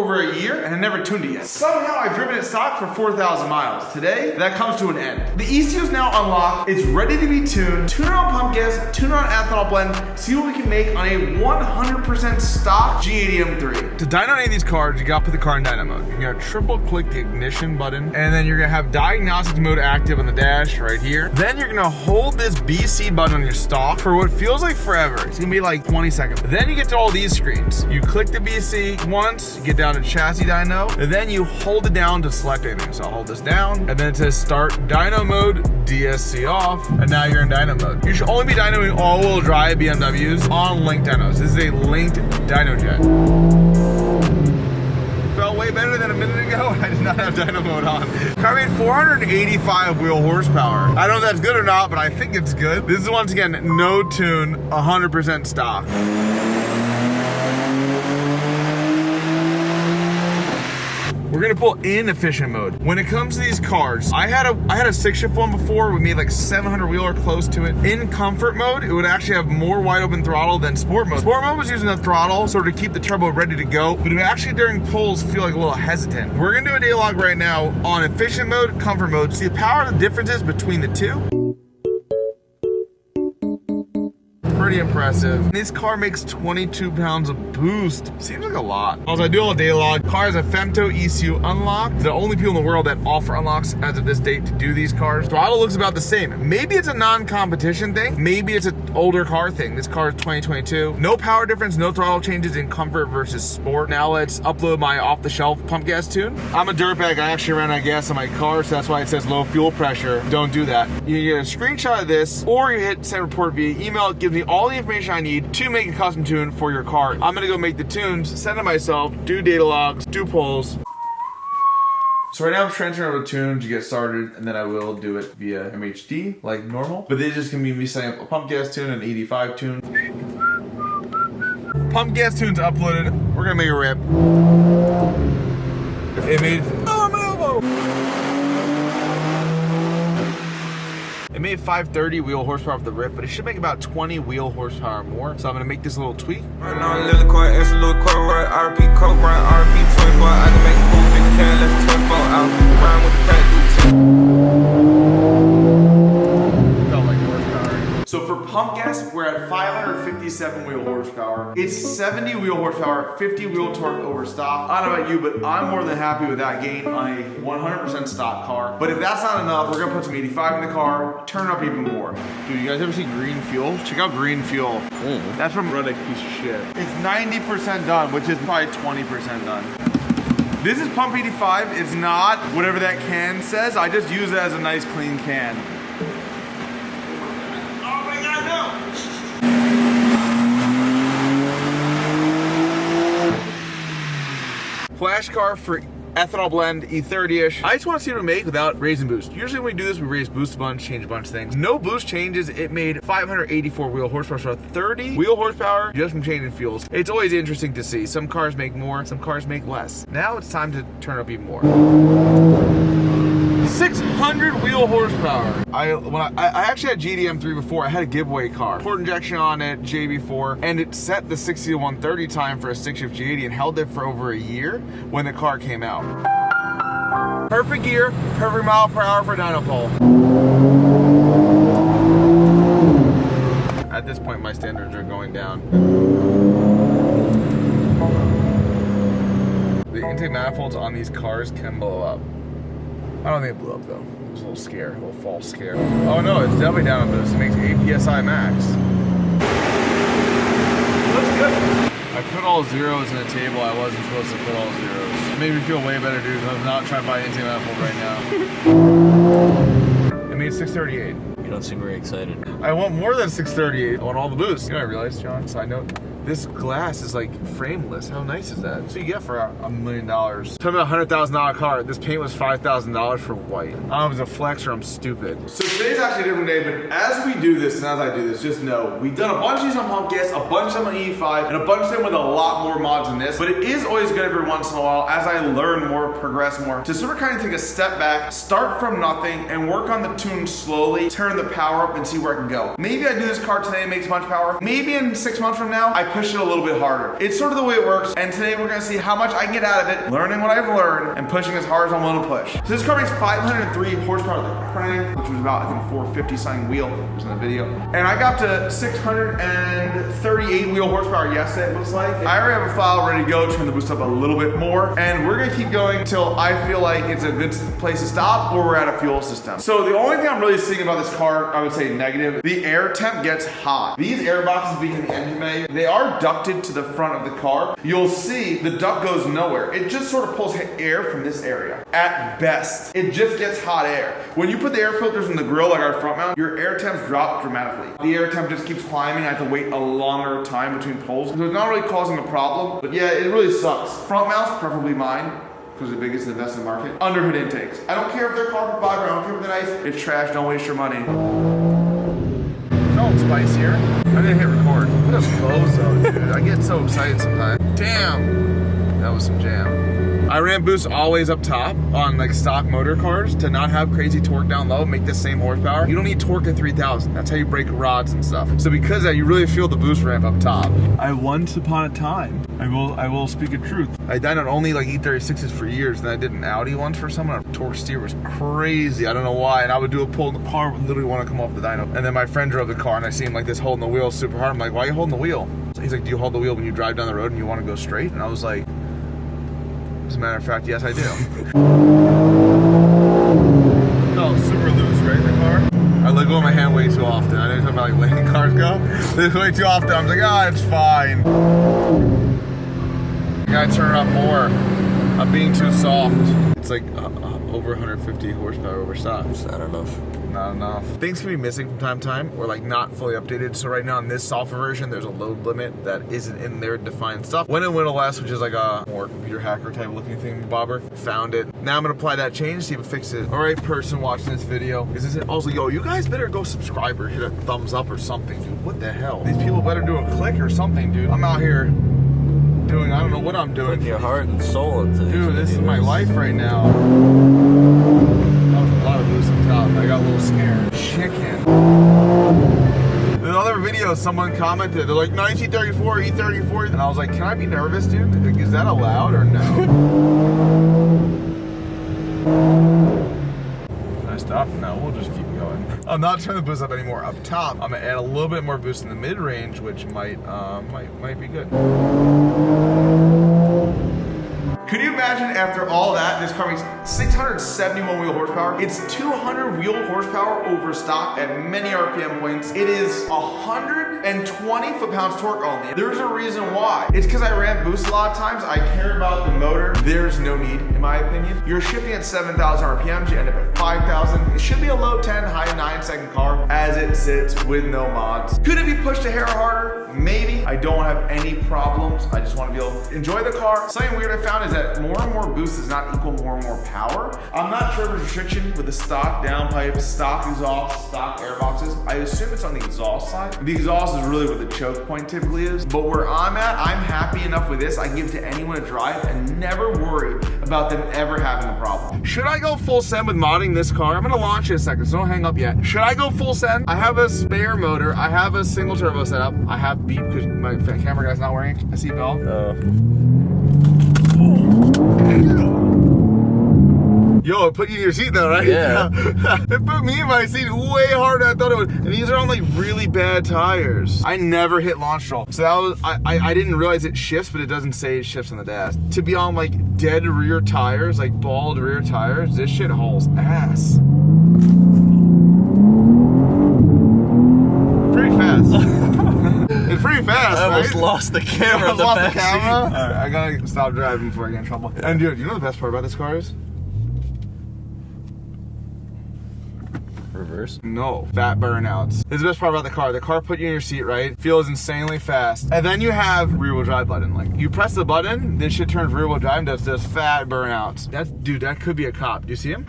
over a year and had never tuned it yet. Somehow I've driven it stock for 4,000 miles. Today, that comes to an end. The ECU is now unlocked. It's ready to be tuned. Tune it on pump gas, tune it on ethanol blend, see what we can make on a 100% stock G80 M3. To dyno any of these cars, you gotta put the car in dyno mode. You're gonna triple click the ignition button, and then you're gonna have diagnostics mode active on the dash right here. Then you're gonna hold this BC button on your stock for what feels like forever. It's gonna be like 20 seconds. Then you get to all these screens. You click the BC once, you get down to chassis dyno, and then you hold it down to select anything. So I'll hold this down, and then it says start dyno mode, DSC off, and now you're in dyno mode. You should only be dynoing all-wheel drive BMWs on linked dynos. This is a linked dyno jet. Felt way better than a minute ago. I did not have dyno mode on. Car made 485 wheel horsepower. I don't know if that's good or not, but I think it's good. This is once again no tune, 100% stock. We're gonna pull in efficient mode. When it comes to these cars, I had a 6-shift one before. We made like 700 wheel or close to it. In comfort mode, it would actually have more wide open throttle than sport mode. Sport mode was using the throttle sort of to keep the turbo ready to go, but it would actually during pulls feel like a little hesitant. We're gonna do a day log right now on efficient mode, comfort mode, see the power the differences between the two. Pretty impressive. This car makes 22 pounds of boost. Seems like a lot. Also, I do all day log. Car has a femto ECU unlock. The only people in the world that offer unlocks as of this date to do these cars. Throttle looks about the same. Maybe it's a non-competition thing. Maybe it's an older car thing. This car is 2022. No power difference, no throttle changes in comfort versus sport. Now let's upload my off-the-shelf pump gas tune. I'm a dirtbag. I actually ran out of gas on my car, so that's why it says low fuel pressure. Don't do that. You get a screenshot of this, or you hit send report via email. It gives me all the information I need to make a custom tune for your car. I'm gonna go make the tunes, send it myself, do data logs, do polls. So right now I'm transferring over to Tune to get started, and then I will do it via MHD like normal. But this is just gonna be me setting up a pump gas tune and an 85 tune. Pump gas tune's uploaded. We're gonna make a rip. It made It made 530 wheel horsepower off the rip, but it should make about 20 wheel horsepower more. So I'm gonna make this little tweak. Right now, little car, extra little car, right? RP, Coke, right? RP 24. I can make a move, 50 can, less 24 out. Rhyme with the pack, Felt like horsepower. So for pump gas, we're at 557 wheel horsepower. It's 70 wheel horsepower, 50 wheel torque over stock. I don't know about you, but I'm more than happy with that gain on a 100% stock car. But if that's not enough, we're gonna put some 85 in the car, turn it up even more. Dude, you guys ever see green fuel? Check out green fuel. That's from Rktunes piece of shit. It's 90% done, which is probably 20% done. This is pump 85. It's not whatever that can says. I just use it as a nice clean can. Flash car for ethanol blend, E30-ish. I just want to see what it make without raising boost. Usually when we do this, we raise boost a bunch, change a bunch of things. No boost changes. It made 584 wheel horsepower, so 30 wheel horsepower just from changing fuels. It's always interesting to see. Some cars make more, some cars make less. Now it's time to turn up even more. 600 wheel horsepower. I actually had G80 M3 before. I had a giveaway car. Port injection on it, JB4, and it set the 60 to 130 time for a 6-shift G80 and held it for over a year when the car came out. Perfect gear, perfect mile per hour for dyno pole. At this point, my standards are going down. The intake manifolds on these cars can blow up. I don't think it blew up though. It was a little scare, a little false scare. Oh no, it's definitely down on boost. It makes 8 PSI max. Looks good. I put all zeros in a table I wasn't supposed to put all zeros. It made me feel way better, dude. I'm not trying to buy anything manifold right now. It made 638. You don't seem very excited. I want more than 638. I want all the boost. You know what I realized, John? Side note. This glass is like frameless. How nice is that? So you get for $1 million. Talking about a $100,000 car. This paint was $5,000 for white. I don't know if it's a flex or I'm stupid. So today's actually a different day, but as we do this and as I do this, just know we've done a bunch of these on pump gas, a bunch of them on E5, and a bunch of them with a lot more mods than this. But it is always good every once in a while, as I learn more, progress more, to sort of kind of take a step back, start from nothing, and work on the tune slowly, turn the power up and see where I can go. Maybe I do this car today and makes a bunch of power. Maybe in 6 months from now, I push it a little bit harder. It's sort of the way it works, and today we're gonna see how much I can get out of it, learning what I've learned, and pushing as hard as I'm willing to push. So this car makes 503 horsepower with a crank, which was about, I think, 450 something wheel, which was in the video. And I got to 638 wheel horsepower yesterday, it looks like. I already have a file ready to go, turn the boost up a little bit more, and we're gonna keep going until I feel like it's a good place to stop or we're at a fuel system. So the only thing I'm really seeing about this car, I would say negative, the air temp gets hot. These air boxes being in the engine bay, they are ducted to the front of the car. You'll see the duct goes nowhere. It just sort of pulls air from this area. At best, it just gets hot air. When you put the air filters in the grill like our front mount, your air temps drop dramatically. The air temp just keeps climbing. I have to wait a longer time between pulls. So it's not really causing a problem, but yeah, it really sucks. Front mounts, preferably mine, because the biggest and the best in the market. Underhood intakes. I don't care if they're carbon fiber, I don't care if they're nice. It's trash, don't waste your money. Felt spicier. I didn't hit record. What a bozo, dude. I get so excited sometimes. Damn. That was some jam. I ran boost always up top on like stock motor cars to not have crazy torque down low, make the same horsepower. You don't need torque at 3,000. That's how you break rods and stuff. So because of that, you really feel the boost ramp up top. I once upon a time, I will speak a truth. I died on only like E36s for years, and I did an Audi once for someone. Our torque steer was crazy. I don't know why. And I would do a pull, and the car would literally want to come off the dyno. And then my friend drove the car, and I see him like this holding the wheel super hard. I'm like, why are you holding the wheel? So he's like, do you hold the wheel when you drive down the road and you want to go straight? And I was like, as a matter of fact, yes, I do. Felt super loose, right, the car? I let go of my hand way too often. I know you're talking about like letting cars go. This way too often. I was like, ah, it's fine. I gotta turn it up more. I'm being too soft. It's like over 150 horsepower over stock. It's not enough. Not enough. Things can be missing from time to time or like not fully updated. So right now in this software version, there's a load limit that isn't in there defined stuff. When and WinOS, which is like a more computer hacker type looking thing, bobber, found it. Now I'm gonna apply that change, see if it fixes it. All right, person watching this video, is this also, yo, you guys better go subscribe or hit a thumbs up or something, dude. What the hell? These people better do a click or something, dude. I'm out here doing, I don't know what I'm doing. Putting your heart and soul into these Dude, this videos. is my life right now. That was a lot of boost on top. I got a little scared. Chicken. In another video, someone commented, they're like, 1934, E34. And I was like, can I be nervous, dude? Like, is that allowed or no? Can I stop? No, we'll just keep going. I'm not turning the boost up anymore up top. I'm gonna add a little bit more boost in the mid-range, which might be good. Could you imagine after all that, this car makes 671 wheel horsepower. It's 200 wheel horsepower over stock at many RPM points. It is 120 foot-pounds torque only. There's a reason why. It's because I ran boost a lot of times. I care about the motor. There's no need, in my opinion. You're shifting at 7,000 RPMs. You end up at 5,000. It should be a low 10, high 9 second car as it sits with no mods. Could it be pushed a hair harder? Maybe. I don't have any problems. I just want to be able to enjoy the car. Something weird I found is that more and more boost does not equal more and more power. I'm not sure if there's restriction with the stock downpipe, stock exhaust, stock air boxes. I assume it's on the exhaust side. The exhaust is really where the choke point typically is. But where I'm at, I'm happy enough with this. I can give it to anyone to drive and never worry about them ever having a problem. Should I go full send with modding this car? I'm gonna launch it in a second, so don't hang up yet. Should I go full send? I have a spare motor. I have a single turbo setup. I have beep because my camera guy's not wearing a seatbelt. Yo, it put you in your seat though, right? Yeah. It put me in my seat way harder than I thought it would. And these are on like really bad tires. I never hit launch control. So that was, I didn't realize it shifts, but it doesn't say it shifts on the dash. To be on like dead rear tires, like bald rear tires, this shit hauls ass. Pretty fast. It's pretty fast, I almost right? lost the camera. I lost the camera? Alright, I gotta stop driving before I get in trouble. And dude, you know the best part about this car is? Reverse? No, fat burnouts. This is the best part about the car. The car put you in your seat, right? Feels insanely fast. And then you have rear wheel drive button. Like you press the button, this shit turns rear wheel drive and does fat burnouts. Dude, that could be a cop. Do you see him?